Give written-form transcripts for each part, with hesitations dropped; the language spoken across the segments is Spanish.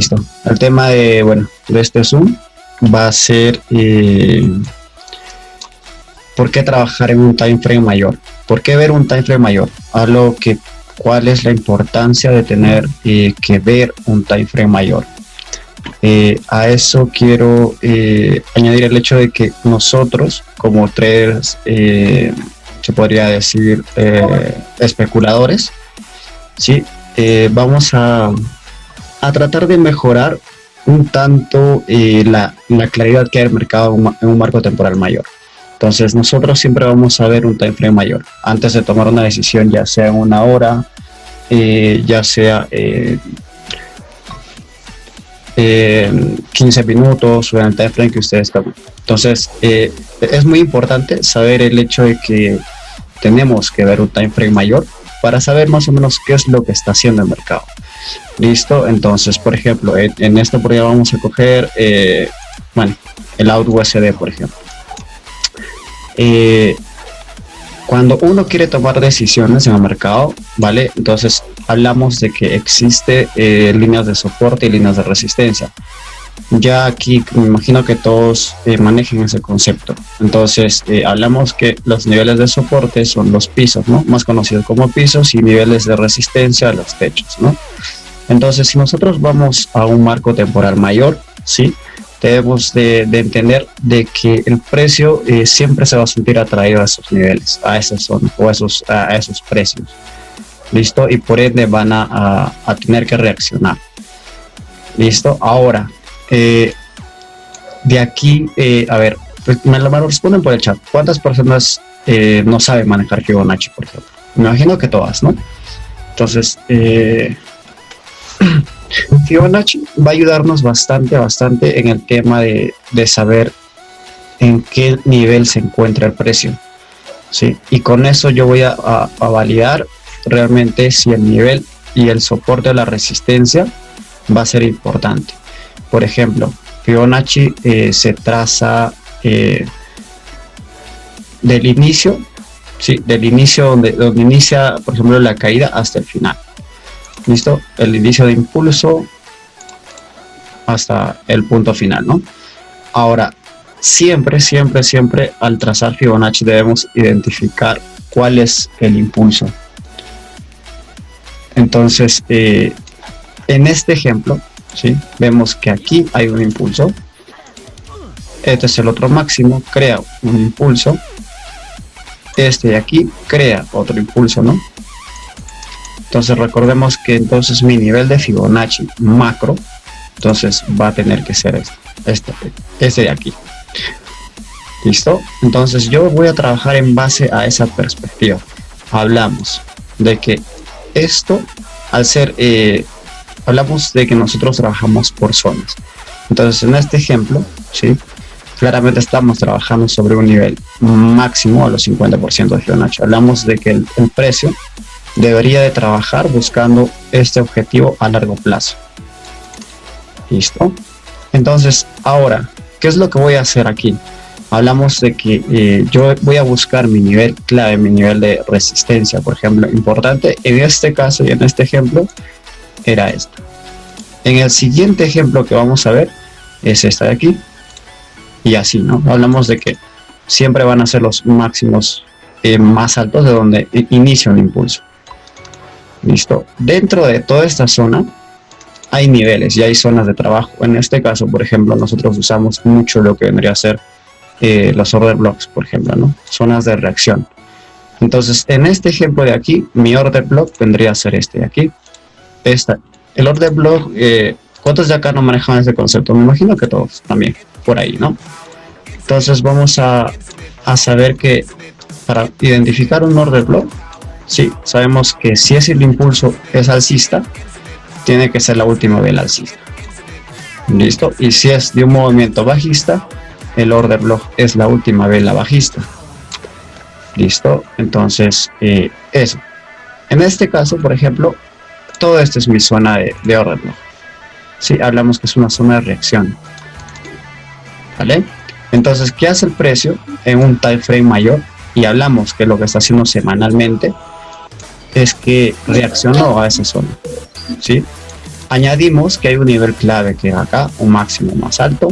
Listo. El tema de, bueno, de este Zoom va a ser ¿por qué trabajar en un time frame mayor? ¿Por qué ver un time frame mayor? Hablo que cuál es la importancia de tener que ver un time frame mayor. A eso quiero añadir el hecho de que nosotros como traders, se podría decir especuladores, ¿sí? Vamos a tratar de mejorar un tanto la claridad que hay en el mercado en un marco temporal mayor. Entonces nosotros siempre vamos a ver un time frame mayor antes de tomar una decisión, ya sea en una hora, ya sea 15 minutos o en el time frame que ustedes tomen. Entonces es muy importante saber el hecho de que tenemos que ver un time frame mayor para saber más o menos qué es lo que está haciendo el mercado. Listo. Entonces, por ejemplo, en esta prueba vamos a coger bueno, el AUD USD, por ejemplo. Cuando uno quiere tomar decisiones en el mercado, ¿vale? Entonces hablamos de que existe líneas de soporte y líneas de resistencia. Ya aquí me imagino que todos manejen ese concepto. Entonces hablamos que los niveles de soporte son los pisos, ¿no? Más conocidos como pisos, y niveles de resistencia, los techos, ¿no? Entonces, si nosotros vamos a un marco temporal mayor, ¿sí? Debemos de entender de que el precio siempre se va a sentir atraído a esos niveles, a esas zonas o a esos precios. ¿Listo? Y por ende van a tener que reaccionar. ¿Listo? Ahora, de aquí, a ver, pues me lo responden por el chat. ¿Cuántas personas no saben manejar Fibonacci, por ejemplo? Me imagino que todas, ¿no? Entonces, Fibonacci va a ayudarnos bastante en el tema de saber en qué nivel se encuentra el precio, ¿sí? Y con eso yo voy a validar realmente si el nivel y el soporte de la resistencia va a ser importante. Por ejemplo, Fibonacci se traza del inicio, ¿sí? Del inicio donde inicia, por ejemplo, la caída hasta el final. ¿Listo? El inicio de impulso hasta el punto final, ¿no? Ahora, siempre al trazar Fibonacci debemos identificar cuál es el impulso. Entonces, en este ejemplo, ¿sí? Vemos que aquí hay un impulso. Este es el otro máximo, crea un impulso. Este de aquí crea otro impulso, ¿no? Entonces recordemos que entonces mi nivel de Fibonacci macro, entonces va a tener que ser este de aquí. ¿Listo? Entonces yo voy a trabajar en base a esa perspectiva. Hablamos de que esto, al ser, hablamos de que nosotros trabajamos por zonas. Entonces en este ejemplo, ¿sí? Claramente estamos trabajando sobre un nivel máximo a los 50% de Fibonacci. Hablamos de que el precio debería de trabajar buscando este objetivo a largo plazo. ¿Listo? Entonces, ahora, ¿qué es lo que voy a hacer aquí? Hablamos de que yo voy a buscar mi nivel clave, mi nivel de resistencia, por ejemplo, importante. En este caso y en este ejemplo, era esto. En el siguiente ejemplo que vamos a ver, es esta de aquí. Y así, ¿no? Hablamos de que siempre van a ser los máximos más altos de donde inicia un impulso. Listo. Dentro de toda esta zona hay niveles y hay zonas de trabajo. En este caso, por ejemplo, nosotros usamos mucho lo que vendría a ser los order blocks, por ejemplo, ¿no? Zonas de reacción. Entonces, en este ejemplo de aquí, mi order block vendría a ser este de aquí. El order block, ¿cuántos de acá no manejan ese concepto? Me imagino que todos también, por ahí, ¿no? Entonces vamos a saber que para identificar un order block, sí, sabemos que si es el impulso es alcista, tiene que ser la última vela alcista. ¿Listo? Y si es de un movimiento bajista, el order block es la última vela bajista. ¿Listo? Entonces, eso. En este caso, por ejemplo, todo esto es mi zona de order block. Sí, hablamos que es una zona de reacción. ¿Vale? Entonces, ¿qué hace el precio en un time frame mayor? Y hablamos que lo que está haciendo semanalmente es que reaccionó a esa zona, ¿sí? añadimos que hay un nivel clave que es acá, un máximo más alto,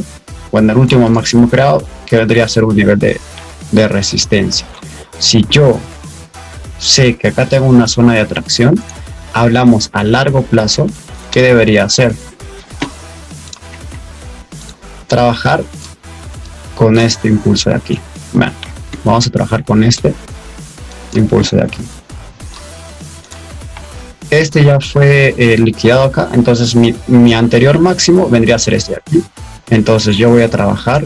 bueno, el último máximo creado, que vendría a ser un nivel de resistencia. Si yo sé que acá tengo una zona de atracción, hablamos a largo plazo, ¿qué debería hacer? Trabajar con este impulso de aquí. Bueno, vamos a trabajar con este impulso de aquí. Este ya fue liquidado acá, entonces mi anterior máximo vendría a ser este de aquí. Entonces yo voy a trabajar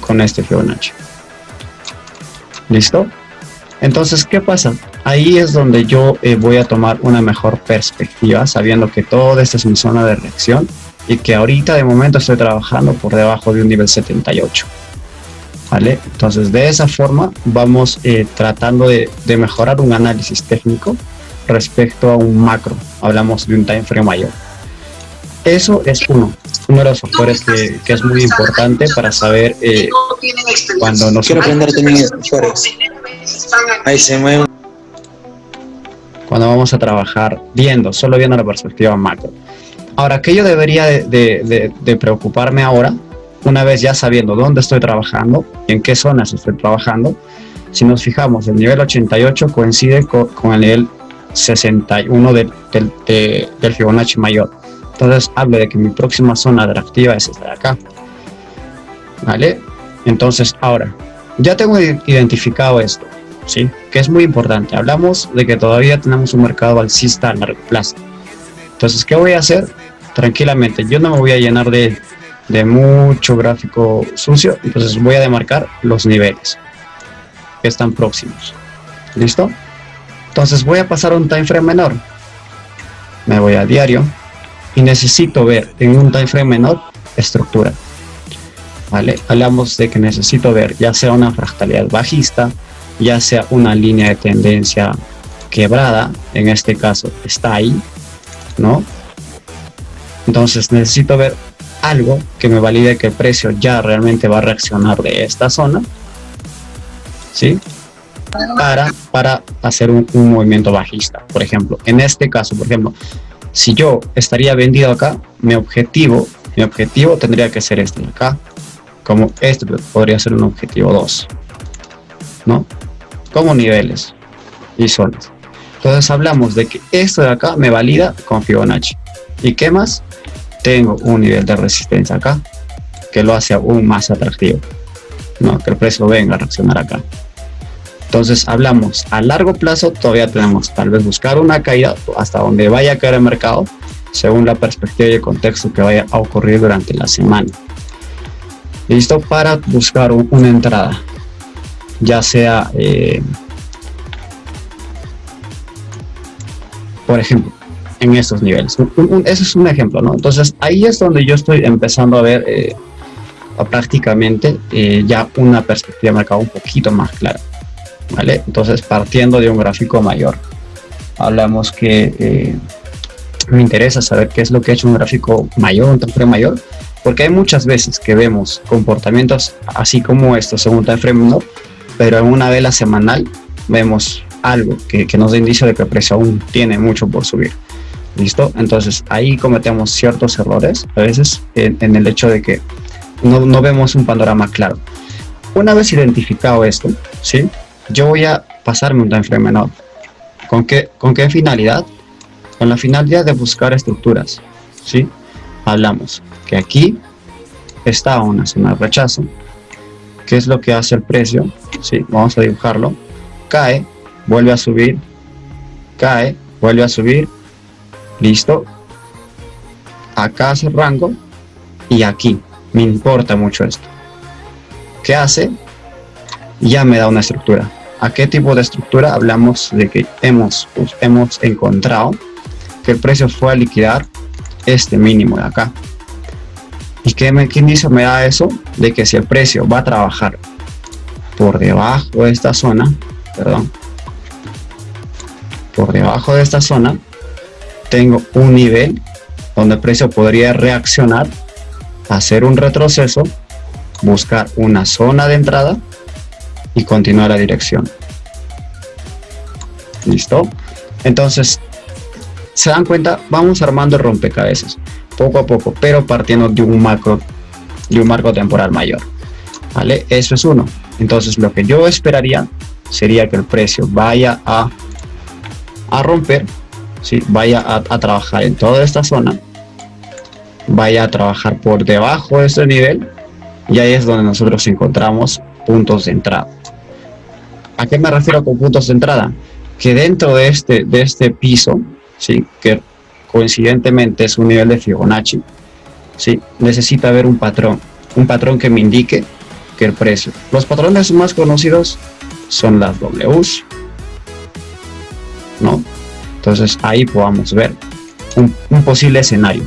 con este Fibonacci. ¿Listo? Entonces, ¿qué pasa? Ahí es donde yo voy a tomar una mejor perspectiva, sabiendo que todo esto es mi zona de reacción y que ahorita de momento estoy trabajando por debajo de un nivel 78. ¿Vale? Entonces, de esa forma vamos tratando de mejorar un análisis técnico respecto a un macro. Hablamos de un time frame mayor. Eso es uno de los factores que es muy importante para saber cuando nos... Quiero aprender también ahí se mueve. Cuando vamos a trabajar solo viendo la perspectiva macro. Ahora, ¿qué yo debería de preocuparme ahora? Una vez ya sabiendo dónde estoy trabajando, en qué zonas estoy trabajando, si nos fijamos, el nivel 88 coincide con el nivel 61 del Fibonacci mayor. Entonces hablo de que mi próxima zona atractiva es esta de acá. ¿Vale? Entonces ahora, ya tengo identificado esto, ¿sí? Que es muy importante. Hablamos de que todavía tenemos un mercado alcista a largo plazo. Entonces, ¿qué voy a hacer? Tranquilamente, yo no me voy a llenar de mucho gráfico sucio, entonces voy a demarcar los niveles que están próximos. ¿Listo? Entonces voy a pasar a un time frame menor. Me voy a diario y necesito ver en un time frame menor estructura. ¿Vale? Hablamos de que necesito ver ya sea una fractalidad bajista, ya sea una línea de tendencia quebrada, en este caso está ahí, ¿no? Entonces necesito ver algo que me valide que el precio ya realmente va a reaccionar de esta zona, ¿sí? Para hacer un movimiento bajista. Por ejemplo, en este caso, si yo estaría vendido acá, mi objetivo tendría que ser este de acá, como este podría ser un objetivo 2, ¿no? Como niveles y zonas. Entonces hablamos de que esto de acá me valida con Fibonacci. ¿Y qué más? Tengo un nivel de resistencia acá que lo hace aún más atractivo, ¿no? Que el precio venga a reaccionar acá. Entonces hablamos a largo plazo, todavía tenemos tal vez buscar una caída hasta donde vaya a caer el mercado, según la perspectiva y el contexto que vaya a ocurrir durante la semana. Listo, para buscar una entrada, ya sea por ejemplo en estos niveles. Ese es un ejemplo, ¿no? Entonces ahí es donde yo estoy empezando a ver prácticamente ya una perspectiva de mercado un poquito más clara, ¿vale? Entonces, partiendo de un gráfico mayor, hablamos que me interesa saber qué es lo que ha hecho un gráfico mayor, un time frame mayor, porque hay muchas veces que vemos comportamientos así como estos en un time frame menor, pero en una vela semanal vemos algo que nos da indicio de que el precio aún tiene mucho por subir. ¿Listo? Entonces ahí cometemos ciertos errores a veces en el hecho de que no vemos un panorama claro. Una vez identificado esto, ¿sí? Yo voy a pasarme un time frame menor. ¿Con qué finalidad? Con la finalidad de buscar estructuras, ¿sí? Hablamos que aquí está una zona de rechazo. ¿Qué es lo que hace el precio? ¿Sí? Vamos a dibujarlo. Cae, vuelve a subir, cae, vuelve a subir. Listo. Acá hace rango y aquí me importa mucho esto. ¿Qué hace? Ya me da una estructura. ¿A qué tipo de estructura? Hablamos de que hemos encontrado que el precio fue a liquidar este mínimo de acá. ¿Y qué indicio me da eso? De que si el precio va a trabajar por debajo de esta zona, por debajo de esta zona, tengo un nivel donde el precio podría reaccionar, hacer un retroceso, buscar una zona de entrada y continuar la dirección. ¿Listo? Entonces, se dan cuenta, vamos armando el rompecabezas poco a poco, pero partiendo de un marco temporal mayor, ¿vale? Eso es uno. Entonces lo que yo esperaría sería que el precio vaya a romper, ¿sí? Vaya a trabajar en toda esta zona, vaya a trabajar por debajo de este nivel, y ahí es donde nosotros encontramos puntos de entrada. ¿A qué me refiero con puntos de entrada? Que dentro de este piso, ¿sí? Que coincidentemente es un nivel de Fibonacci, ¿sí? Necesita haber un patrón que me indique que el precio. Los patrones más conocidos son las Ws, ¿no? Entonces ahí podamos ver un posible escenario,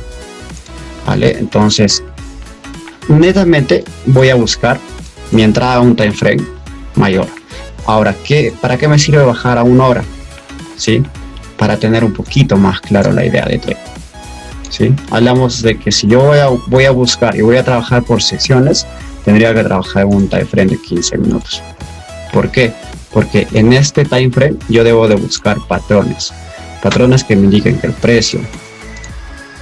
¿vale? Entonces netamente voy a buscar mi entrada a un time frame mayor. Ahora, ¿para qué me sirve bajar a 1 hora? ¿Sí? Para tener un poquito más claro la idea de trade, ¿sí? Hablamos de que si yo voy a buscar y voy a trabajar por sesiones, tendría que trabajar en un time frame de 15 minutos. ¿Por qué? Porque en este time frame yo debo de buscar patrones que me indiquen que el precio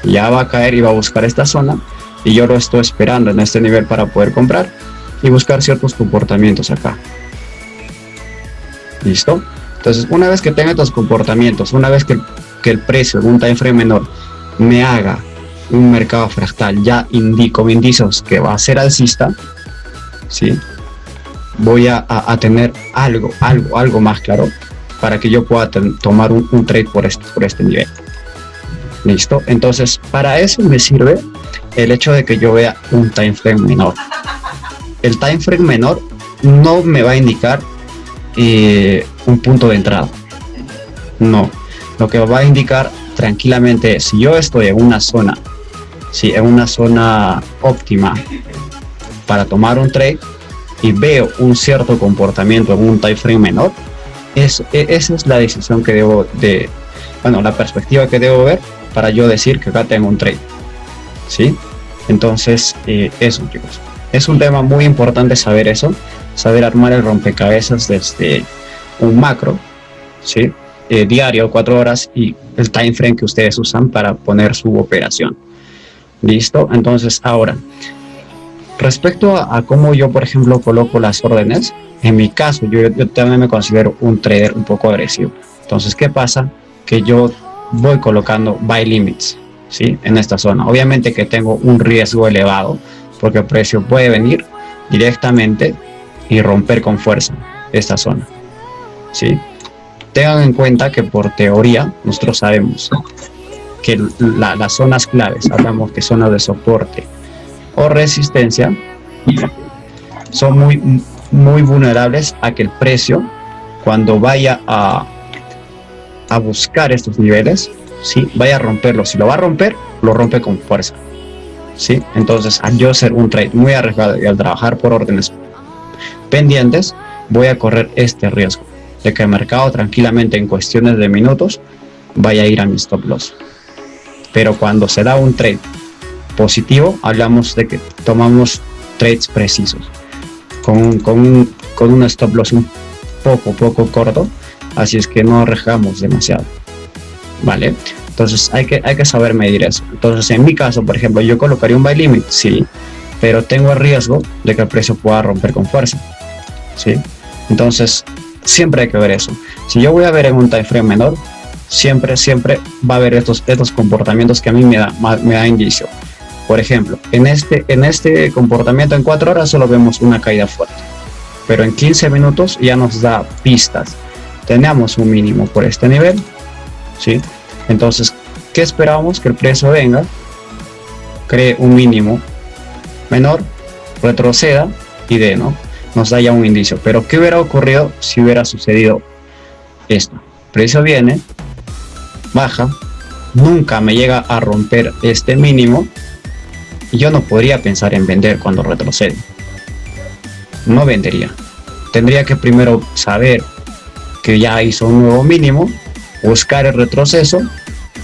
ya va a caer y va a buscar esta zona, y yo lo estoy esperando en este nivel para poder comprar y buscar ciertos comportamientos acá. ¿Listo? Entonces, una vez que tenga estos comportamientos, una vez que el precio en un time frame menor me haga un mercado fractal, ya con indicios que va a ser alcista, ¿sí? Voy a tener algo más claro para que yo pueda tomar un trade por este nivel. ¿Listo? Entonces, para eso me sirve el hecho de que yo vea un time frame menor. El time frame menor no me va a indicar un punto de entrada. No, lo que va a indicar tranquilamente es, si yo estoy en una zona, ¿sí? En una zona óptima para tomar un trade y veo un cierto comportamiento en un time frame menor, esa es la decisión que debo de, la perspectiva que debo ver para yo decir que acá tengo un trade, ¿sí? Entonces, eso, chicos, es un tema muy importante saber eso, saber armar el rompecabezas desde un macro, ¿sí? Diario, 4 horas, y el time frame que ustedes usan para poner su operación. ¿Listo? Entonces, ahora, respecto a cómo yo, por ejemplo, coloco las órdenes, en mi caso, yo también me considero un trader un poco agresivo. Entonces, ¿qué pasa? Que yo voy colocando buy limits, ¿sí? En esta zona. Obviamente que tengo un riesgo elevado, porque el precio puede venir directamente y romper con fuerza esta zona, ¿sí? Tengan en cuenta que por teoría nosotros sabemos que las zonas claves, hablamos que zonas de soporte o resistencia, son muy vulnerables a que el precio, cuando vaya a buscar estos niveles, ¿sí? Vaya a romperlo. Si lo va a romper, lo rompe con fuerza, ¿sí? Entonces, al yo ser un trade muy arriesgado y al trabajar por órdenes pendientes, voy a correr este riesgo de que el mercado tranquilamente en cuestiones de minutos vaya a ir a mi stop loss. Pero cuando se da un trade positivo, hablamos de que tomamos trades precisos con un stop loss un poco corto, así es que no arriesgamos demasiado, ¿vale? Entonces hay que saber medir eso. Entonces, en mi caso, por ejemplo, yo colocaría un buy limit, sí, pero tengo el riesgo de que el precio pueda romper con fuerza, ¿sí? Entonces, siempre hay que ver eso. Si yo voy a ver en un time frame menor, siempre va a haber estos comportamientos que a mí me da indicio. Por ejemplo, en este comportamiento en 4 horas solo vemos una caída fuerte, pero en 15 minutos ya nos da pistas. Tenemos un mínimo por este nivel, ¿sí? Entonces, ¿qué esperábamos? Que el precio venga, cree un mínimo menor, retroceda y nos da ya un indicio. Pero ¿qué hubiera ocurrido si hubiera sucedido esto? El precio viene, baja, nunca me llega a romper este mínimo, y yo no podría pensar en vender cuando retrocede. No vendería. Tendría que primero saber que ya hizo un nuevo mínimo, buscar el retroceso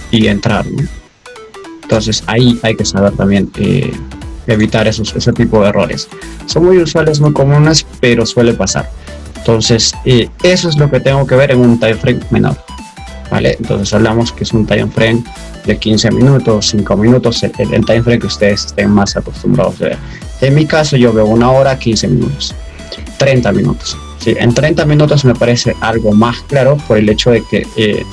y entrar, ¿no? Entonces ahí hay que saber también evitar ese tipo de errores. Son muy usuales, muy comunes, pero suele pasar. Entonces eso es lo que tengo que ver en un time frame menor. ¿vale? Entonces hablamos que es un time frame de 15 minutos, 5 minutos, el time frame que ustedes estén más acostumbrados a ver. En mi caso yo veo 1 hora, 15 minutos, 30 minutos. ¿Sí? En 30 minutos me parece algo más claro por el hecho de que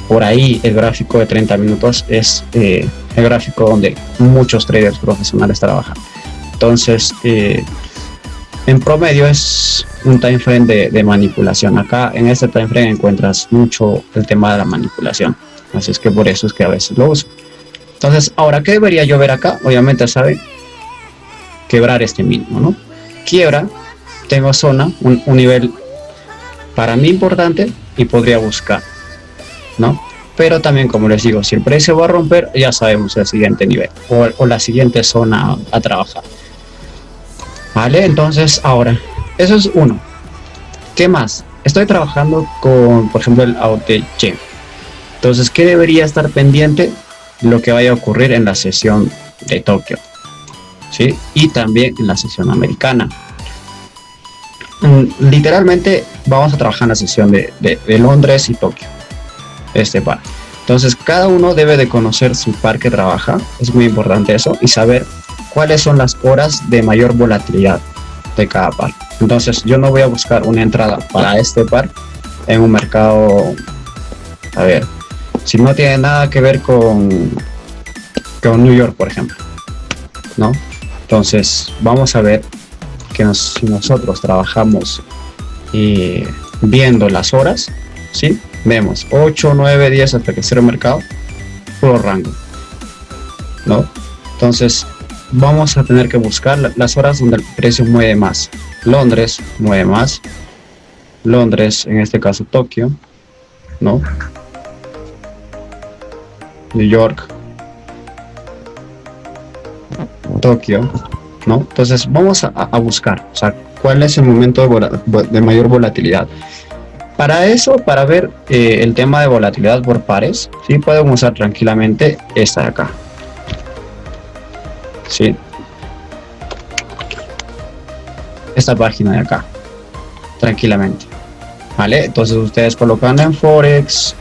por ahí el gráfico de 30 minutos es el gráfico donde muchos traders profesionales trabajan. Entonces, en promedio es un time frame de manipulación. Acá en este time frame encuentras mucho el tema de la manipulación. Así es que por eso es que a veces lo uso. Entonces, ahora, ¿qué debería yo ver acá? Obviamente, ¿saben? Quebrar este mínimo, ¿no? Quiebra, tengo zona, un nivel para mí importante y podría buscar, ¿no? Pero también, como les digo, si el precio va a romper, ya sabemos el siguiente nivel o la siguiente zona a trabajar. Vale, entonces ahora, eso es uno. ¿Qué más? Estoy trabajando con, por ejemplo, el AUTG. Entonces, ¿qué debería estar pendiente? Lo que vaya a ocurrir en la sesión de Tokio, ¿sí? Y también en la sesión americana. Literalmente vamos a trabajar en la sesión de Londres y Tokio, este par. Entonces, cada uno debe de conocer su par que trabaja, es muy importante eso, y saber cuáles son las horas de mayor volatilidad de cada par. Entonces, yo no voy a buscar una entrada para este par en un mercado, a ver, si no tiene nada que ver con New York, por ejemplo, ¿no? Entonces, vamos a ver que si nosotros trabajamos viendo las horas, ¿sí? Vemos 8, 9, 10 hasta que cierre el mercado, puro rango, ¿no? Entonces, vamos a tener que buscar las horas donde el precio mueve más. Londres mueve más. Londres, en este caso Tokio, ¿no? New York, Tokio, ¿no? Entonces vamos a buscar, o sea, cuál es el momento de mayor volatilidad. Para eso, para ver el tema de volatilidad por pares, sí podemos usar tranquilamente esta de acá, sí, esta página de acá, tranquilamente, ¿vale? Entonces ustedes colocando en Forex,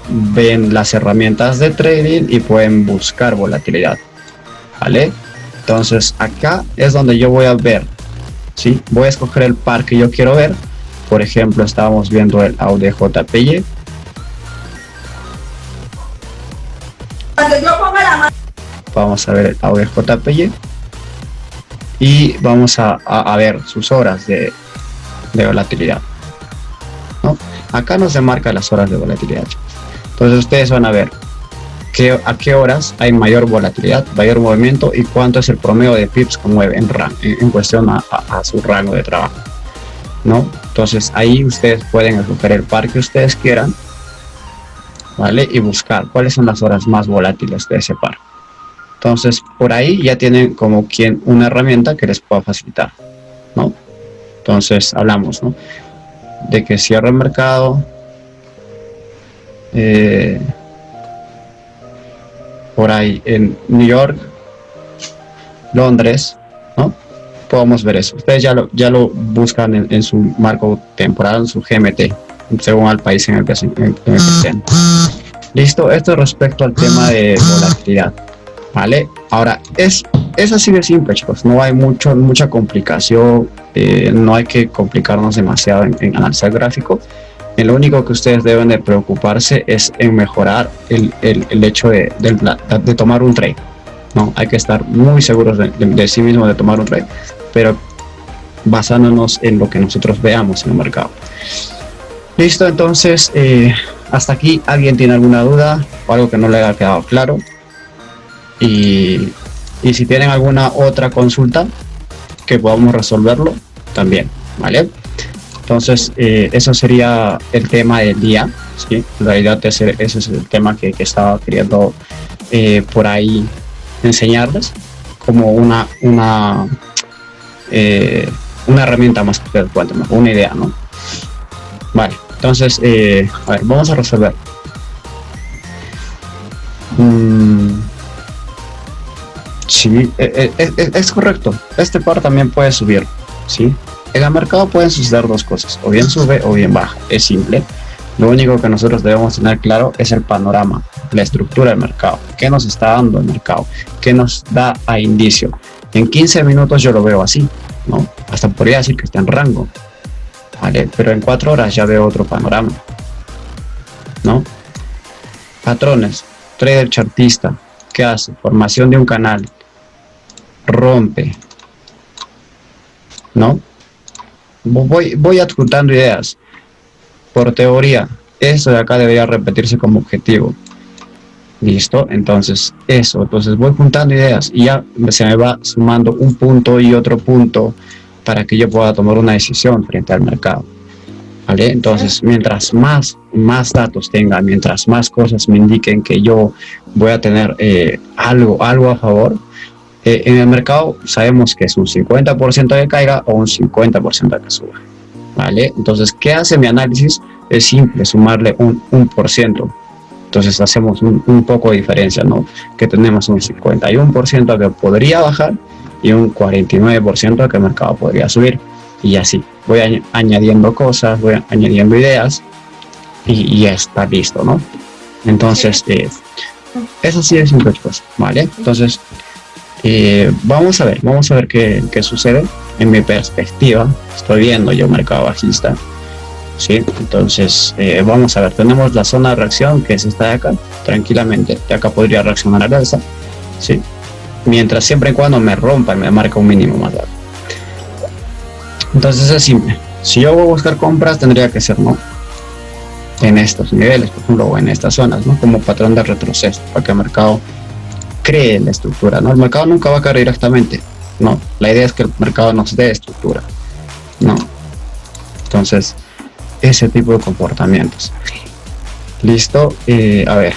ven las herramientas de trading y pueden buscar volatilidad, ¿vale? Entonces acá es donde yo voy a ver, ¿sí? Voy a escoger el par que yo quiero ver. Por ejemplo, estábamos viendo el AUDJPY. Vamos a ver el AUDJPY y vamos a ver sus horas de volatilidad, ¿no? Acá nos demarca las horas de volatilidad. Entonces ustedes van a ver a qué horas hay mayor volatilidad, mayor movimiento y cuánto es el promedio de pips que mueve en cuestión a su rango de trabajo, ¿no? Entonces ahí ustedes pueden escoger el par que ustedes quieran, ¿vale? Y buscar cuáles son las horas más volátiles de ese par. Entonces por ahí ya tienen como quien una herramienta que les pueda facilitar, ¿no? Entonces hablamos, ¿no? De que cierre el mercado, por ahí en New York, Londres, ¿no? Podemos ver eso. Ustedes ya lo buscan en su marco temporal, en su GMT, según al país en el que estén. Listo, esto respecto al tema de volatilidad, ¿vale? Ahora, es así de simple, chicos. No hay mucha complicación, no hay que complicarnos demasiado en analizar gráfico. Lo único que ustedes deben de preocuparse es en mejorar el hecho de tomar un trade, ¿no? Hay que estar muy seguros de sí mismo de tomar un trade, pero basándonos en lo que nosotros veamos en el mercado. Listo, entonces hasta aquí, ¿alguien tiene alguna duda o algo que no le haya quedado claro? Y si tienen alguna otra consulta que podamos resolverlo también, ¿vale? Entonces eso sería el tema del día, ¿sí? En realidad ese es el tema que estaba queriendo por ahí enseñarles como una herramienta más que ustedes puedan tener, una idea, ¿no? Vale, entonces a ver, vamos a resolver. Sí, es correcto. Este par también puede subir, ¿sí? En el mercado pueden suceder dos cosas, o bien sube o bien baja, es simple. Lo único que nosotros debemos tener claro es el panorama, la estructura del mercado, qué nos está dando el mercado, qué nos da a indicio. En 15 minutos yo lo veo así, ¿no? Hasta podría decir que está en rango, ¿vale? Pero en 4 horas ya veo otro panorama, ¿no? Patrones, trader chartista, ¿qué hace? Formación de un canal, rompe, ¿no? Voy adjuntando ideas. Por teoría, esto de acá debería repetirse como objetivo. Listo, entonces eso, entonces voy juntando ideas y ya se me va sumando un punto y otro punto para que yo pueda tomar una decisión frente al mercado. ¿Vale? Entonces, mientras más datos tenga, mientras más cosas me indiquen que yo voy a tener algo a favor, en el mercado sabemos que es un 50% de caiga o un 50% de que suba. ¿Vale? Entonces, ¿qué hace mi análisis? Es simple, sumarle un por ciento. Entonces hacemos un poco de diferencia, ¿no? Que tenemos un 51% que podría bajar y un 49% que el mercado podría subir. Y así, voy añadiendo cosas, voy añadiendo ideas y ya está listo, ¿no? Entonces, eso sí es simple, pues, ¿vale? Entonces, vamos a ver qué sucede. En mi perspectiva, estoy viendo yo mercado bajista, ¿sí? Entonces, vamos a ver, tenemos la zona de reacción que es esta de acá, tranquilamente, de acá podría reaccionar al alza, ¿sí? Mientras siempre y cuando me rompa y me marca un mínimo más alto. Entonces es simple, si yo voy a buscar compras tendría que ser, ¿no? En estos niveles, por ejemplo, o en estas zonas, ¿no? Como patrón de retroceso, para que el mercado cree la estructura, ¿no? El mercado nunca va a caer directamente, ¿no? La idea es que el mercado nos dé estructura, ¿no? Entonces, ese tipo de comportamientos. Listo, a ver.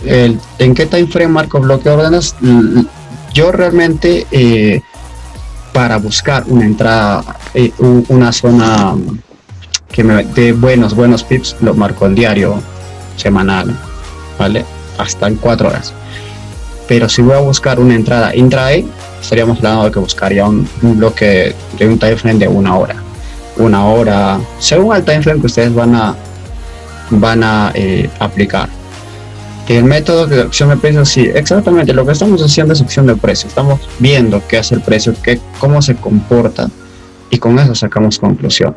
¿En qué time frame marco bloque de órdenes? Yo realmente, para buscar una entrada, una zona que me dé buenos pips, lo marco el diario semanal, ¿vale? Hasta en 4 horas. Pero si voy a buscar una entrada intraday, estaríamos hablando de que buscaría un bloque de un time frame de 1 hora. 1 hora, según el time frame que ustedes van a aplicar. El método de acción de precios, sí, exactamente lo que estamos haciendo es acción de precio. Estamos viendo qué hace el precio, cómo se comporta y con eso sacamos conclusión,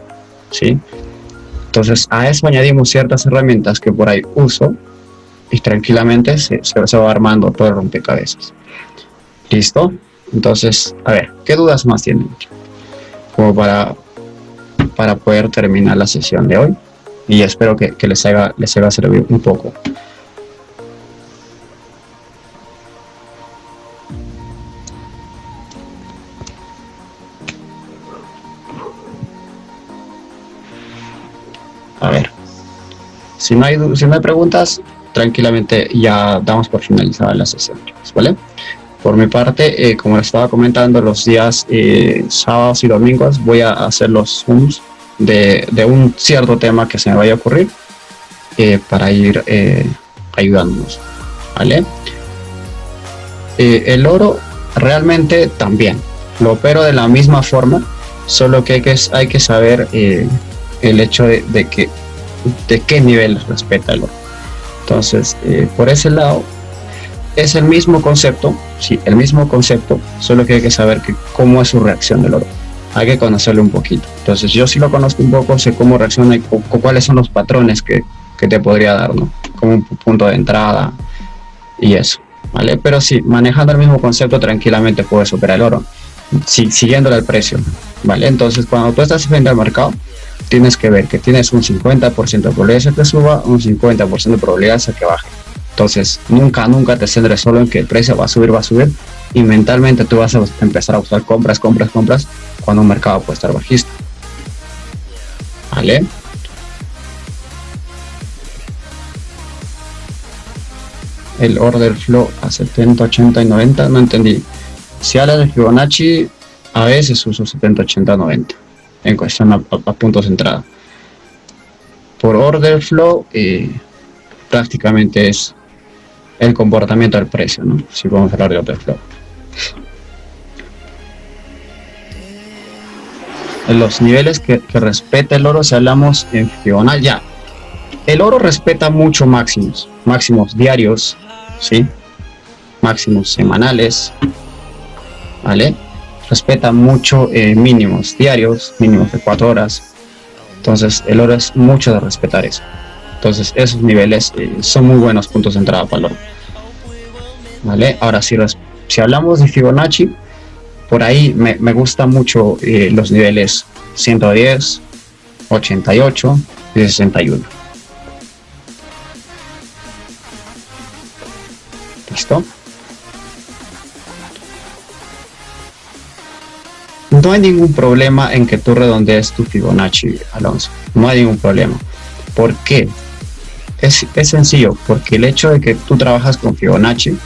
¿sí? Entonces a eso añadimos ciertas herramientas que por ahí uso y tranquilamente se va armando todo el rompecabezas. ¿Listo? Entonces, a ver, ¿qué dudas más tienen? Como para poder terminar la sesión de hoy. Y espero que les haga servir un poco. A ver, si no hay preguntas, tranquilamente ya damos por finalizada la sesión, ¿vale? Por mi parte, como les estaba comentando, los días sábados y domingos voy a hacer los zooms de un cierto tema que se me vaya a ocurrir para ir ayudándonos, ¿vale? El oro realmente también lo opero de la misma forma, solo que hay que saber el hecho de qué nivel respeta el oro. Entonces, por ese lado, es el mismo concepto, sí, el mismo concepto, solo que hay que saber cómo es su reacción del oro. Hay que conocerlo un poquito. Entonces, yo sí lo conozco un poco, sé cómo reacciona y cuáles son los patrones que te podría dar, ¿no? Como un punto de entrada y eso, ¿vale? Pero sí, manejando el mismo concepto, tranquilamente puedes operar el oro, siguiéndole el precio, ¿vale? Entonces, cuando tú estás frente al mercado, tienes que ver que tienes un 50% de probabilidad de que suba, un 50% de probabilidad de que baje. Entonces, nunca te centres solo en que el precio va a subir y mentalmente tú vas a empezar a buscar compras cuando un mercado puede estar bajista. ¿Vale? El order flow a 70, 80 y 90, no entendí. Si habla de Fibonacci, a veces uso 70, 80, 90 en cuestión a puntos de entrada. Por order flow, prácticamente es el comportamiento del precio, ¿no? Si vamos a hablar de order flow. los niveles que respeta el oro si hablamos en Fibonacci. Ya, el oro respeta mucho máximos diarios, ¿sí? Máximos semanales, ¿vale? Respeta mucho mínimos diarios, mínimos de 4 horas. Entonces el oro es mucho de respetar eso. Entonces esos niveles son muy buenos puntos de entrada para el oro, ¿vale? Ahora si hablamos de Fibonacci, por ahí me gusta mucho los niveles 110, 88 y 61. ¿Listo? No hay ningún problema en que tú redondees tu Fibonacci, Alonso. No hay ningún problema. ¿Por qué? Es sencillo, porque el hecho de que tú trabajas con Fibonacci,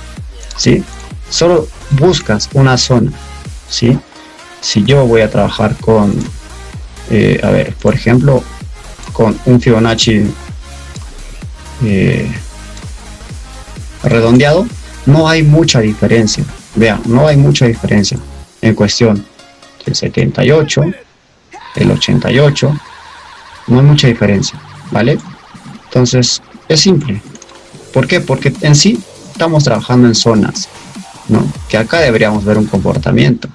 ¿sí? Solo buscas una zona, ¿sí? Si yo voy a trabajar con, a ver, por ejemplo, con un Fibonacci redondeado, no hay mucha diferencia. Vean, no hay mucha diferencia en cuestión del 78, el 88, no hay mucha diferencia, ¿vale? Entonces, es simple. ¿Por qué? Porque en sí estamos trabajando en zonas, ¿no? Que acá deberíamos ver un comportamiento,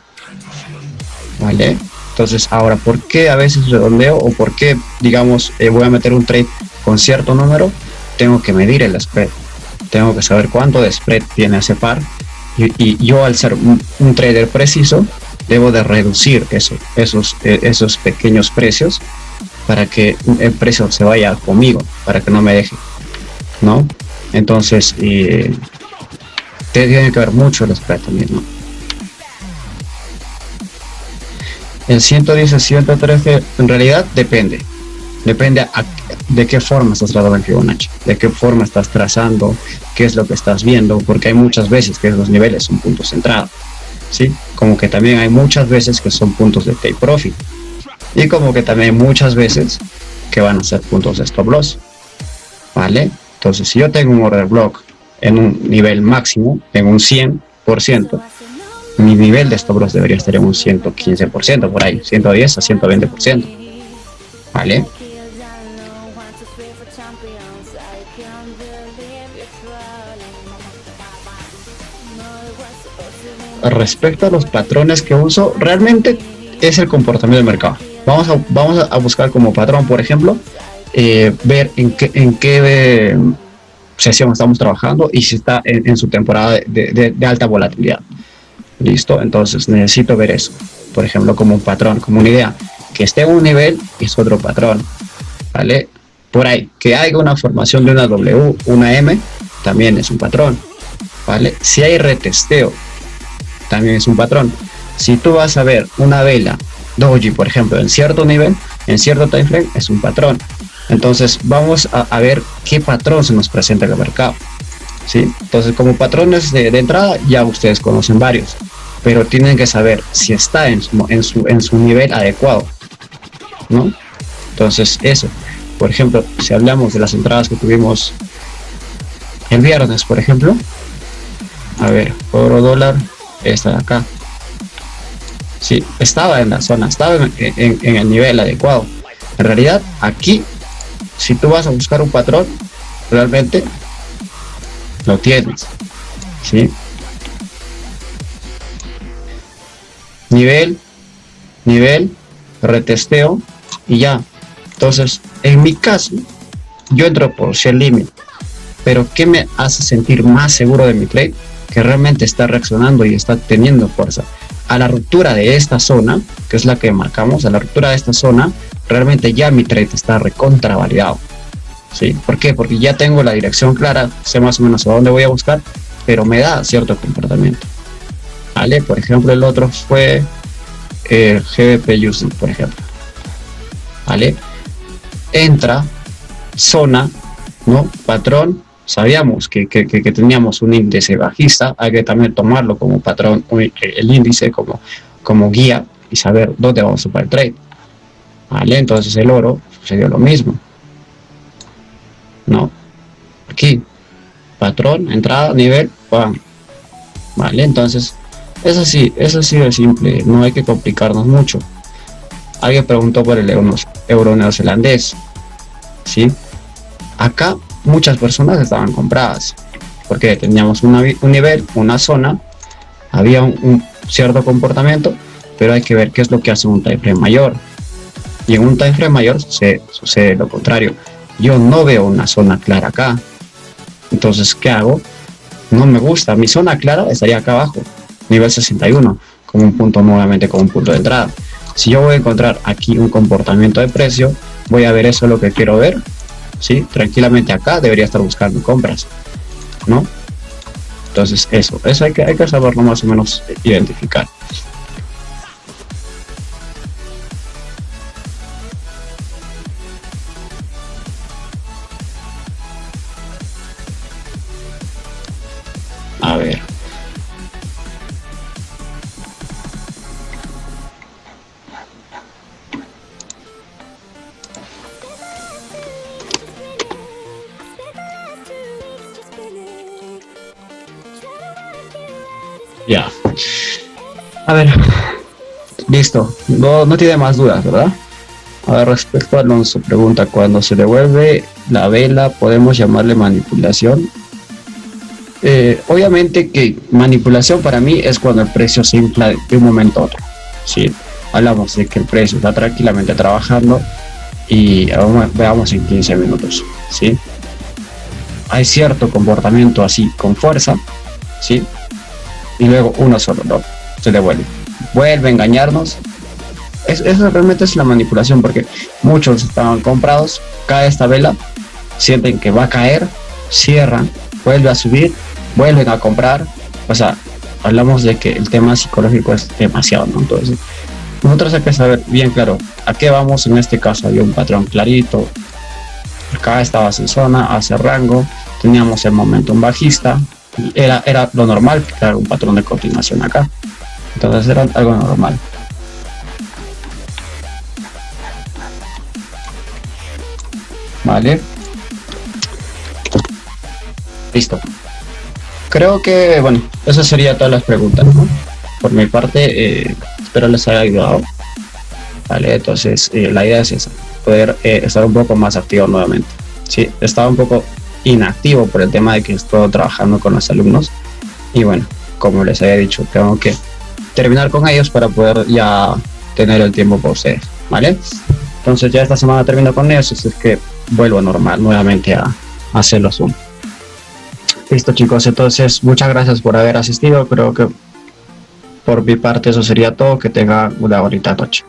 ¿vale? Entonces, ahora, ¿por qué a veces redondeo o por qué, digamos, voy a meter un trade con cierto número? Tengo que medir el spread. Tengo que saber cuánto de spread tiene ese par y yo, al ser un trader preciso, debo de reducir esos pequeños precios para que el precio se vaya conmigo, para que no me deje, ¿no? Entonces tiene que ver mucho el spread también, ¿no? El 110 y 113 en realidad depende de qué forma estás tratando en Fibonacci, de qué forma estás trazando, qué es lo que estás viendo, porque hay muchas veces que los niveles son puntos de entrada, ¿sí? Como que también hay muchas veces que son puntos de take profit, y como que también hay muchas veces que van a ser puntos de stop loss, ¿vale? Entonces, si yo tengo un order block en un nivel máximo, en un 100%, mi nivel de stop loss debería estar en un 115%, por ahí, 110 a 120%, ¿vale? Respecto a los patrones que uso, realmente es el comportamiento del mercado. Vamos a buscar como patrón, por ejemplo, ver en qué sesión estamos trabajando y si está en su temporada de alta volatilidad. Listo, entonces necesito ver eso, por ejemplo, como un patrón, como una idea. Que esté en un nivel es otro patrón, ¿vale? Por ahí, que haya una formación de una W, una M, también es un patrón, ¿vale? Si hay retesteo, también es un patrón. Si tú vas a ver una vela doji, por ejemplo, en cierto nivel, en cierto time frame, es un patrón. Entonces vamos a ver qué patrón se nos presenta en el mercado, ¿sí? Entonces, como patrones de entrada ya ustedes conocen varios, pero tienen que saber si está en su nivel adecuado, ¿no? Entonces eso, por ejemplo, si hablamos de las entradas que tuvimos el viernes, por ejemplo, a ver, oro dólar, esta de acá, sí, estaba en la zona, estaba en el nivel adecuado. En realidad, aquí, si tú vas a buscar un patrón, realmente lo tienes, ¿sí? Nivel, retesteo y ya. Entonces, en mi caso, yo entro por share limit, pero ¿qué me hace sentir más seguro de mi trade? Que realmente está reaccionando y está teniendo fuerza. A la ruptura de esta zona, que es la que marcamos, a la ruptura de esta zona, realmente ya mi trade está recontra validado, ¿sí? ¿Por qué? Porque ya tengo la dirección clara, sé más o menos a dónde voy a buscar, pero me da cierto comportamiento, ¿vale? Por ejemplo, el otro fue el GBP USD, por ejemplo, ¿vale? Entra, zona, ¿no? Patrón, sabíamos que teníamos un índice bajista, hay que también tomarlo como patrón, el índice como guía y saber dónde vamos a para el trade, ¿vale? Entonces el oro sucedió lo mismo, ¿no? Aquí, patrón, entrada, nivel, ¡pam! ¿Vale? Entonces, es así de simple, no hay que complicarnos mucho. Alguien preguntó por el euro neozelandés, ¿sí? Acá muchas personas estaban compradas porque teníamos un nivel, una zona, había un cierto comportamiento, pero hay que ver qué es lo que hace un time frame mayor. Y en un time frame mayor sucede lo contrario. Yo no veo una zona clara acá. Entonces, ¿qué hago? No me gusta. Mi zona clara estaría acá abajo, nivel 61, como un punto, nuevamente como un punto de entrada. Si yo voy a encontrar aquí un comportamiento de precio, voy a ver eso lo que quiero ver, ¿sí? Tranquilamente acá debería estar buscando compras, ¿no? Entonces eso hay que saberlo más o menos identificar. A ver. Ya. A ver. Listo. No tiene más dudas, ¿verdad? A ver, respecto a Alonso, pregunta, cuando se devuelve la vela, ¿podemos llamarle manipulación? Obviamente que manipulación para mí es cuando el precio se infla de un momento a otro. ¿Sí? Hablamos de que el precio está tranquilamente trabajando y veamos en 15 minutos. ¿Sí? Hay cierto comportamiento así con fuerza, ¿sí? Y luego uno solo, ¿no? Se devuelve. Vuelve a engañarnos. Eso realmente es la manipulación, porque muchos estaban comprados, cae esta vela, sienten que va a caer, cierran, vuelve a subir, vuelven a comprar. O sea, hablamos de que el tema psicológico es demasiado, ¿no? Entonces, nosotros hay que saber bien claro a qué vamos. En este caso había un patrón clarito, acá estaba sin zona, hace rango, teníamos el momentum bajista, y era lo normal que era un patrón de continuación acá. Entonces era algo normal. Vale. Listo. Creo que, bueno, eso sería todas las preguntas, ¿no? Por mi parte, espero les haya ayudado. Vale, entonces la idea es esa, poder estar un poco más activo nuevamente. Sí, estaba un poco inactivo por el tema de que estoy trabajando con los alumnos y bueno, como les había dicho, tengo que terminar con ellos para poder ya tener el tiempo para ustedes, ¿vale? Entonces ya esta semana termino con ellos, así es que vuelvo normal nuevamente a hacer los Zoom. Listo, chicos, entonces muchas gracias por haber asistido. Creo que por mi parte eso sería todo. Que tengan una bonita noche.